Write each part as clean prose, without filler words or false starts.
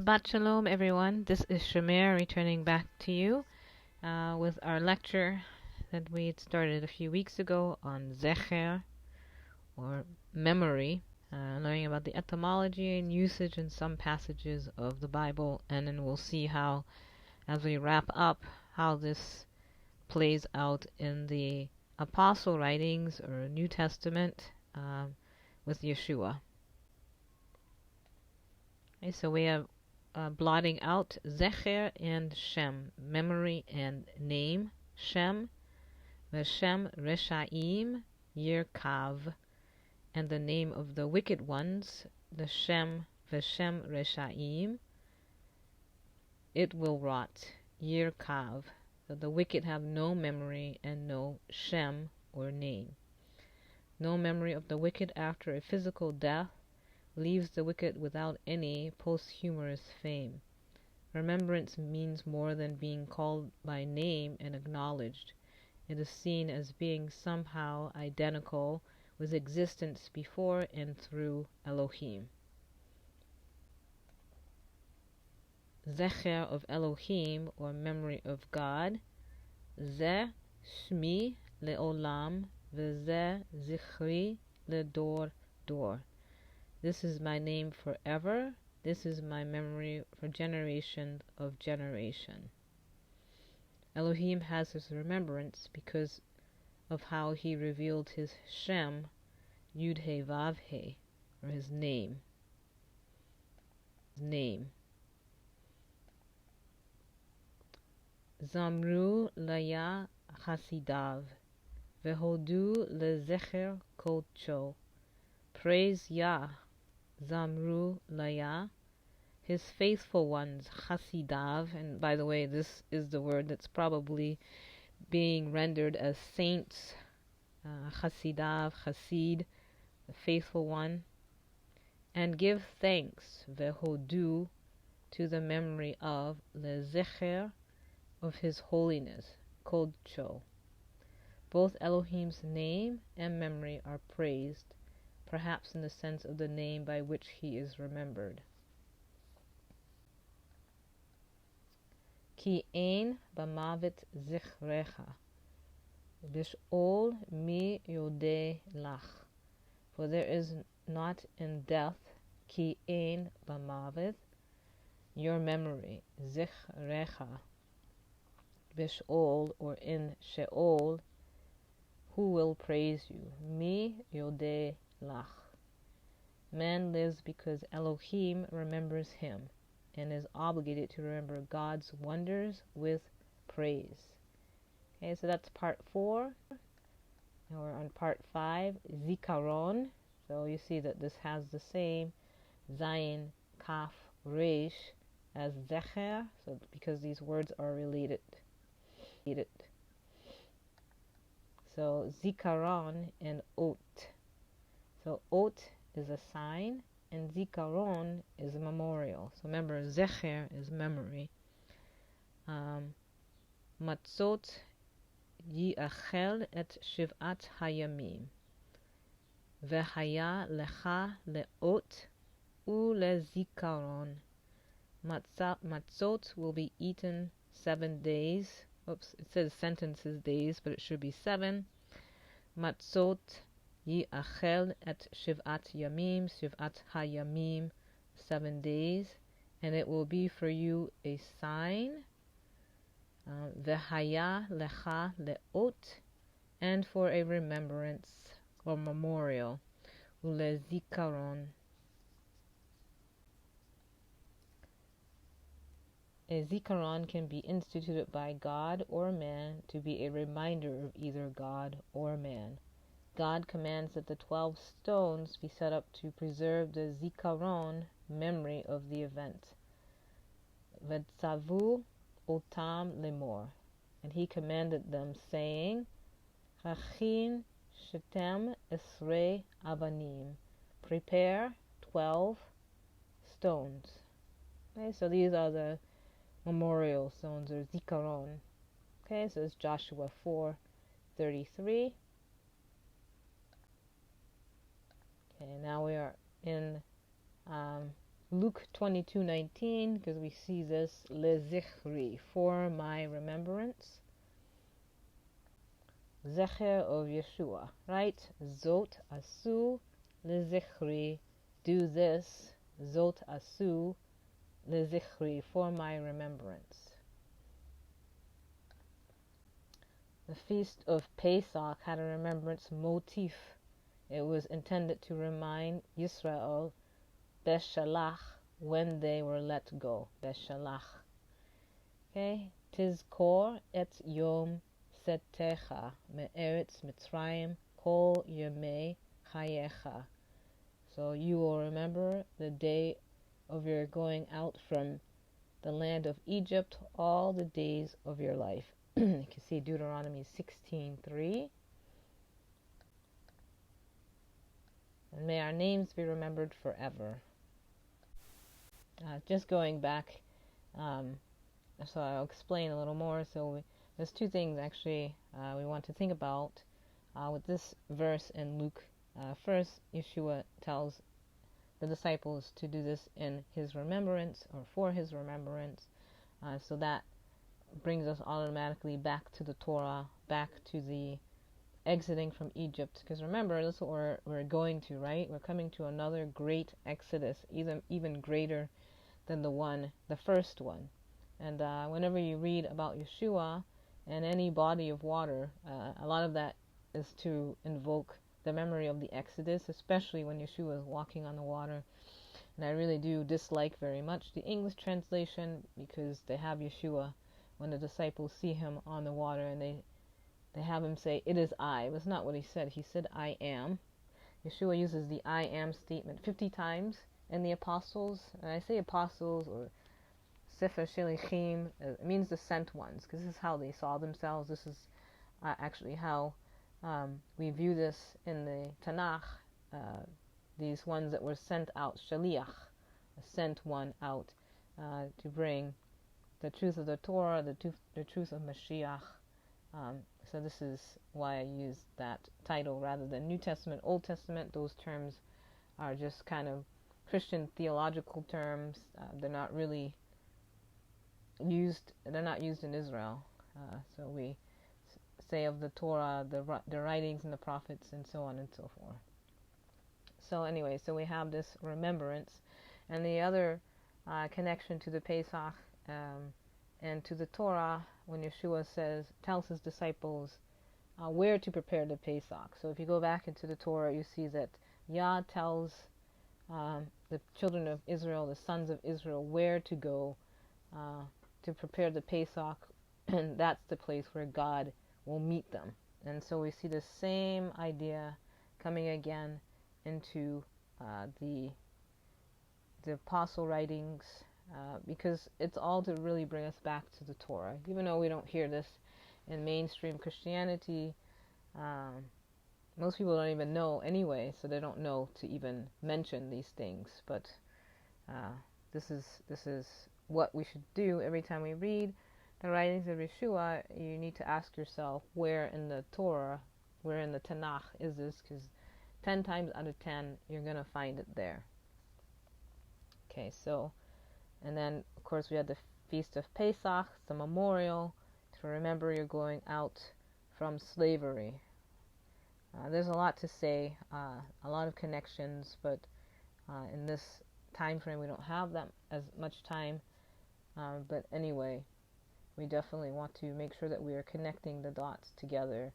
Shabbat Shalom, everyone. This is Shamir returning back to you with our lecture that we had started a few weeks ago on Zecher, or memory, learning about the etymology and usage in some passages of the Bible, and then we'll see how, as we wrap up, how this plays out in the Apostle writings or New Testament with Yeshua. Okay, so we have blotting out Zecher and Shem, memory and name. Shem, Veshem Reshaim Yirkav, and the name of the wicked ones, the Shem, Veshem Reshaim, it will rot. Yirkav, so the wicked have no memory and no Shem or name. No memory of the wicked after a physical death leaves the wicked without any posthumous fame. Remembrance means more than being called by name and acknowledged. It is seen as being somehow identical with existence before and through Elohim. Zecher of Elohim, or memory of God. Ze Shmi le'olam v'ze zichri le'dor dor. This is my name forever. This is my memory for generation of generation. Elohim has his remembrance because of how he revealed his Shem, Yud He Vav He, or his name. Zamru laya chasidav, vehodu lezecher kodsho. Praise Yah, Zamru laya, his faithful ones, chasidav. And by the way, this is the word that's probably being rendered as saints, chasidav, chasid, the faithful one. And give thanks, vehodu, to the memory of lezecher, of his holiness, kodsho. Both Elohim's name and memory are praised, perhaps in the sense of the name by which he is remembered. Ki ein b'mavet zichrecha, bish'ol mi yodeh lach. For there is not in death, ki ein b'mavet, your memory, zichrecha, bish'ol, or in Sheol, who will praise you? Mi yodeh lach. Man lives because Elohim remembers him and is obligated to remember God's wonders with praise. Okay, so that's part 4. Now we're on part 5, Zikaron. So you see that this has the same Zayin, Kaf, Resh as Zecher, so because these words are related. So Zikaron and Ot. So Ot is a sign, and Zikaron is a memorial. So remember, Zecher is memory. Matzot yiachel et shiv'at hayamim, v'haya lecha le'ot u'lezikaron. Matzot will be eaten 7 days. Oops, it says sentences days, but it should be 7. Matzot yiachel et shiv'at yamim, shiv'at hayamim, 7 days, and it will be for you a sign, v'haya lecha le'ot, and for a remembrance or memorial, u'lezikaron. A zikaron can be instituted by God or man to be a reminder of either God or man. God commands that the 12 stones be set up to preserve the zikaron, memory of the event. V'tzavu otam lemor, and he commanded them, saying, Chachin shetem esrei avanim, prepare 12 stones. Okay, so these are the memorial stones, or zikaron. Okay, so it's Joshua 4:33. Okay, now we are in Luke 22:19, because we see this, lezichri, for my remembrance. Zecher of Yeshua, right? Zot asu lezichri, do this. Zot asu lezichri, for my remembrance. The Feast of Pesach had a remembrance motif. It was intended to remind Yisrael, Beshalach, when they were let go. Beshalach. Okay? Tizkor et yom setecha me'eretz Mitzrayim kol yemei chayecha. So you will remember the day of your going out from the land of Egypt all the days of your life. You can see Deuteronomy 16:3. And may our names be remembered forever. Just going back, so I'll explain a little more. So there's two things actually we want to think about with this verse in Luke. First, Yeshua tells the disciples to do this in his remembrance or for his remembrance. So that brings us automatically back to the Torah, back to the exiting from Egypt. Because remember, that's what we're going to, right? We're coming to another great exodus, even greater than the first one. And whenever you read about Yeshua and any body of water, a lot of that is to invoke the memory of the Exodus, especially when Yeshua is walking on the water. And I really do dislike very much the English translation, because they have Yeshua when the disciples see him on the water, and they have him say, "It is I." It was not what he said. He said, "I am." Yeshua uses the "I am" statement 50 times in the apostles. And I say apostles or Sefer Shelichim, it means the sent ones, because this is how they saw themselves. This is actually how we view this in the Tanakh. These ones that were sent out, Shaliach, a sent one out to bring the truth of the Torah, the truth of Mashiach. So this is why I use that title rather than New Testament, Old Testament. Those terms are just kind of Christian theological terms. They're not really used. They're not used in Israel. So we say of the Torah, the writings and the prophets, and so on and so forth. So anyway, so we have this remembrance, and the other connection to the Pesach and to the Torah, when Yeshua tells his disciples where to prepare the Pesach. So if you go back into the Torah, you see that Yah tells the children of Israel, the sons of Israel, where to go to prepare the Pesach, and that's the place where God will meet them. And so we see the same idea coming again into the apostle writings, because it's all to really bring us back to the Torah. Even though we don't hear this in mainstream Christianity, most people don't even know anyway, so they don't know to even mention these things. But this is what we should do every time we read the writings of Yeshua. You need to ask yourself, where in the Torah, where in the Tanakh is this? Because 10 times out of 10, you're going to find it there. Okay, so, and then, of course, we had the Feast of Pesach, the memorial, to remember you're going out from slavery. There's a lot to say, a lot of connections, but in this time frame, we don't have that as much time. But anyway, we definitely want to make sure that we are connecting the dots together.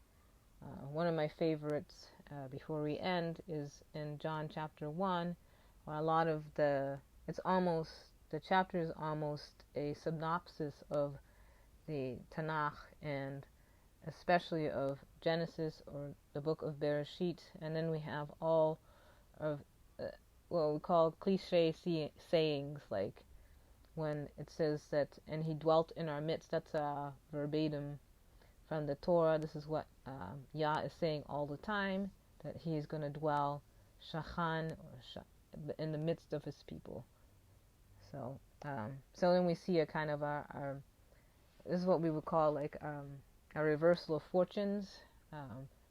One of my favorites, before we end, is in John chapter 1, where a lot of the chapter is almost a synopsis of the Tanakh, and especially of Genesis or the book of Bereshit. And then we have all of what we call cliche sayings, like when it says that, and he dwelt in our midst. That's a verbatim from the Torah. This is what Yah is saying all the time, that he is going to dwell shachan, in the midst of his people. So then we see a kind of this is what we would call like a reversal of fortunes.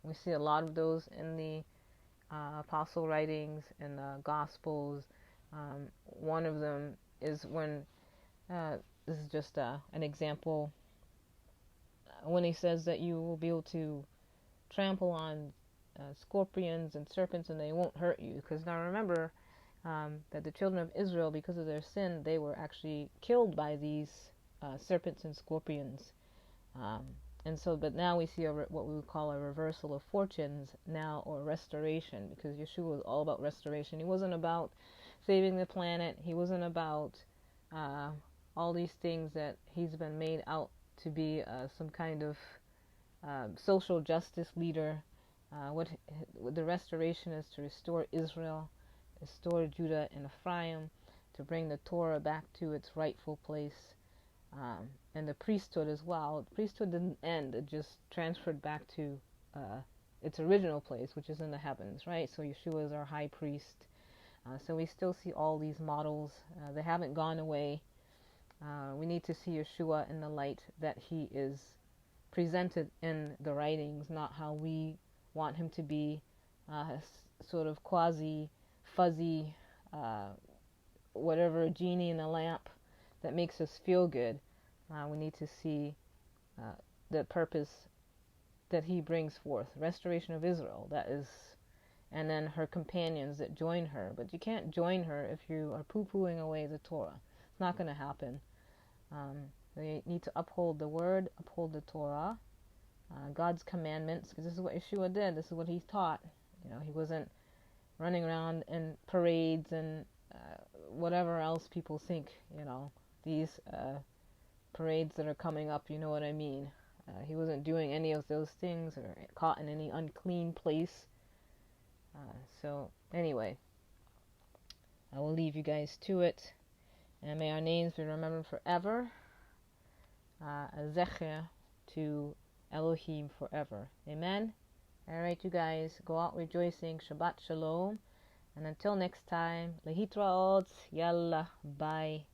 We see a lot of those in the apostle writings and the Gospels. One of them is when, this is just an example, when he says that you will be able to trample on scorpions and serpents and they won't hurt you. Because now remember that the children of Israel, because of their sin, they were actually killed by these serpents and scorpions. And so, but now we see what we would call a reversal of fortunes now, or restoration, because Yeshua was all about restoration. He wasn't about saving the planet. He wasn't about all these things that he's been made out to be, some kind of social justice leader. What the restoration is to restore Israel, restore Judah and Ephraim, to bring the Torah back to its rightful place, and the priesthood as well. The priesthood didn't end; it just transferred back to its original place, which is in the heavens, right? So Yeshua is our high priest. So we still see all these models; they haven't gone away. We need to see Yeshua in the light that he is presented in the writings, not how we want him to be, sort of quasi fuzzy, whatever, genie in a lamp that makes us feel good. We need to see the purpose that he brings forth, restoration of Israel, that is, and then her companions that join her. But you can't join her if you are poo-pooing away the Torah. It's not going to happen. They need to uphold the word, uphold the Torah, God's commandments, because this is what Yeshua did. This is what he taught. He wasn't running around in parades and whatever else people think, these parades that are coming up, you know what I mean. He wasn't doing any of those things or caught in any unclean place. So anyway, I will leave you guys to it. And may our names be remembered forever. A zecher to Elohim forever. Amen? Alright, you guys, go out rejoicing. Shabbat Shalom. And until next time, Lehitraot. Yalla. Bye.